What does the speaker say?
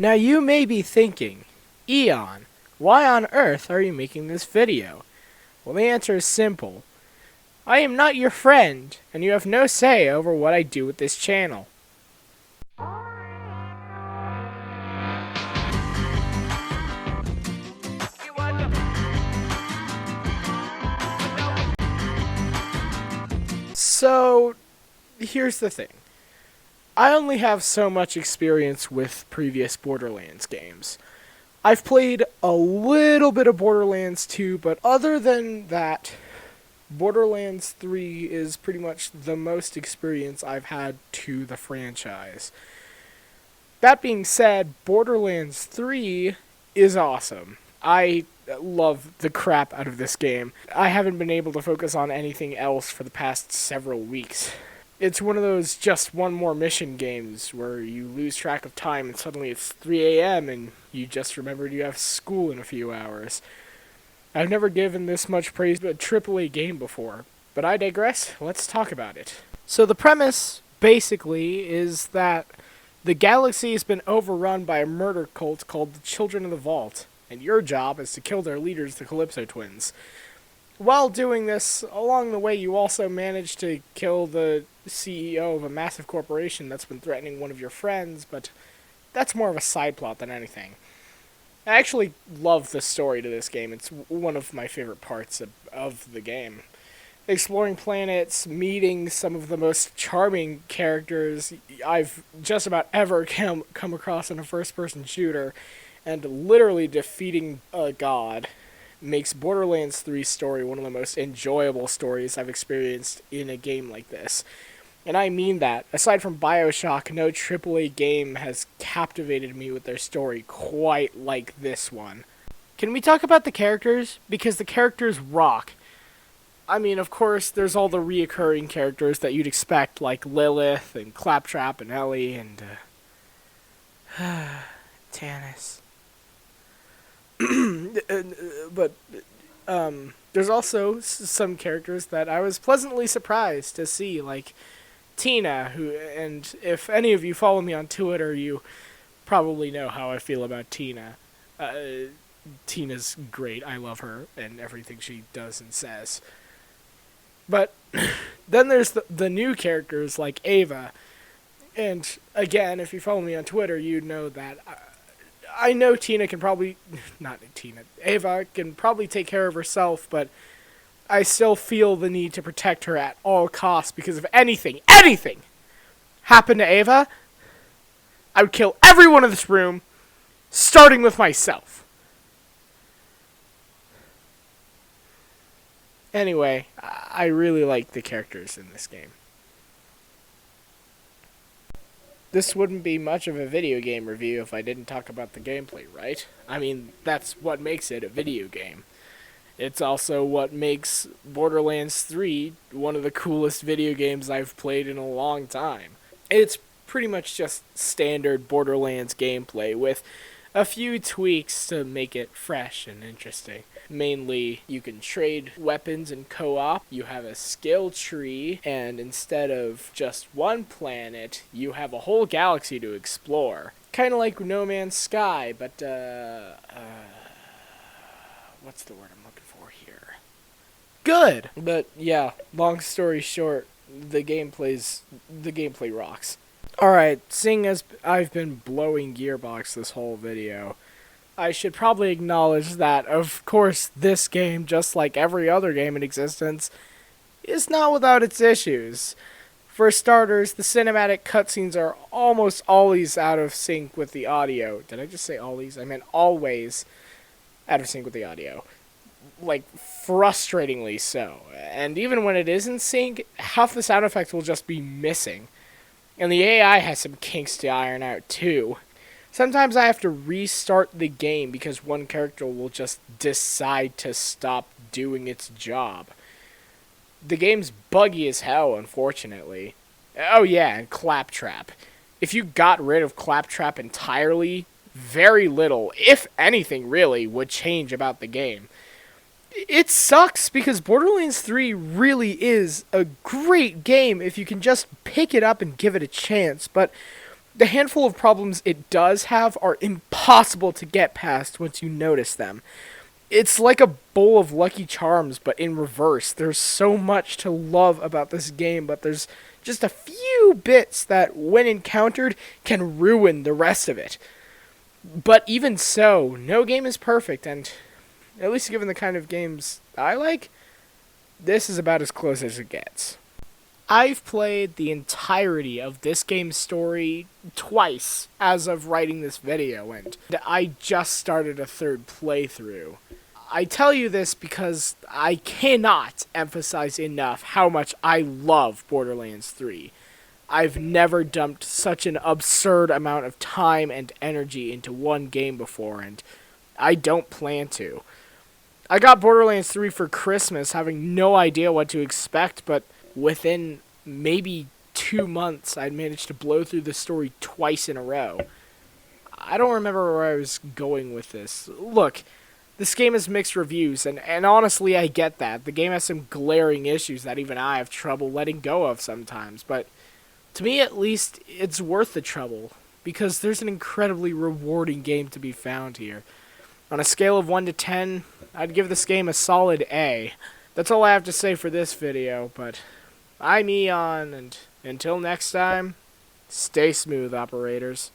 Now you may be thinking, Eon, why on earth are you making this video? Well, the answer is simple. I am not your friend, and you have no say over what I do with this channel. So, here's the thing. I only have so much experience with previous Borderlands games. I've played a little bit of Borderlands 2, but other than that, Borderlands 3 is pretty much the most experience I've had to the franchise. That being said, Borderlands 3 is awesome. I love the crap out of this game. I haven't been able to focus on anything else for the past several weeks. It's one of those just one more mission games where you lose track of time and suddenly it's 3 a.m. and you just remembered you have school in a few hours. I've never given this much praise to a AAA game before, but I digress. Let's talk about it. So the premise, basically, is that the galaxy has been overrun by a murder cult called the Children of the Vault, and your job is to kill their leaders, the Calypso twins. While doing this, along the way you also manage to kill the CEO of a massive corporation that's been threatening one of your friends, but that's more of a side plot than anything. I actually love the story to this game. It's one of my favorite parts of the game. Exploring planets, meeting some of the most charming characters I've just about ever come across in a first-person shooter, and literally defeating a god makes Borderlands 3's story one of the most enjoyable stories I've experienced in a game like this. And I mean that. Aside from BioShock, no AAA game has captivated me with their story quite like this one. Can we talk about the characters? Because the characters rock. I mean, of course, there's all the reoccurring characters that you'd expect, like Lilith and Claptrap and Ellie and Tannis. But there's also some characters that I was pleasantly surprised to see, like Tina, and if any of you follow me on Twitter, you probably know how I feel about Tina. Tina's great. I love her and everything she does and says. But then there's the new characters like Ava. And again, if you follow me on Twitter, you know that I know Ava can probably take care of herself, but I still feel the need to protect her at all costs, because if anything happened to Ava, I would kill everyone in this room, starting with myself. Anyway, I really like the characters in this game. This wouldn't be much of a video game review if I didn't talk about the gameplay, right? I mean, that's what makes it a video game. It's also what makes Borderlands 3 one of the coolest video games I've played in a long time. It's pretty much just standard Borderlands gameplay with a few tweaks to make it fresh and interesting. Mainly, you can trade weapons in co-op, you have a skill tree, and instead of just one planet, you have a whole galaxy to explore. Kind of like No Man's Sky, but, what's the word I'm looking for here? Good! But, yeah, long story short, the gameplay rocks. Alright, seeing as I've been blowing Gearbox this whole video, I should probably acknowledge that, of course, this game, just like every other game in existence, is not without its issues. For starters, the cinematic cutscenes are almost always out of sync with the audio. Did I just say always? I meant always out of sync with the audio. Like, frustratingly so. And even when it is in sync, half the sound effects will just be missing. And the AI has some kinks to iron out, too. Sometimes I have to restart the game because one character will just decide to stop doing its job. The game's buggy as hell, unfortunately. Oh yeah, and Claptrap. If you got rid of Claptrap entirely, very little, if anything really, would change about the game. It sucks because Borderlands 3 really is a great game if you can just pick it up and give it a chance, but the handful of problems it does have are impossible to get past once you notice them. It's like a bowl of Lucky Charms, but in reverse. There's so much to love about this game, but there's just a few bits that, when encountered, can ruin the rest of it. But even so, no game is perfect, and at least given the kind of games I like, this is about as close as it gets. I've played the entirety of this game's story twice as of writing this video, and I just started a third playthrough. I tell you this because I cannot emphasize enough how much I love Borderlands 3. I've never dumped such an absurd amount of time and energy into one game before, and I don't plan to. I got Borderlands 3 for Christmas, having no idea what to expect, but within maybe 2 months, I'd managed to blow through the story twice in a row. I don't remember where I was going with this. Look, this game has mixed reviews, and honestly, I get that. The game has some glaring issues that even I have trouble letting go of sometimes, but to me at least, it's worth the trouble, because there's an incredibly rewarding game to be found here. On a scale of 1 to 10, I'd give this game a solid A. That's all I have to say for this video, but I'm Eon, and until next time, stay smooth, operators.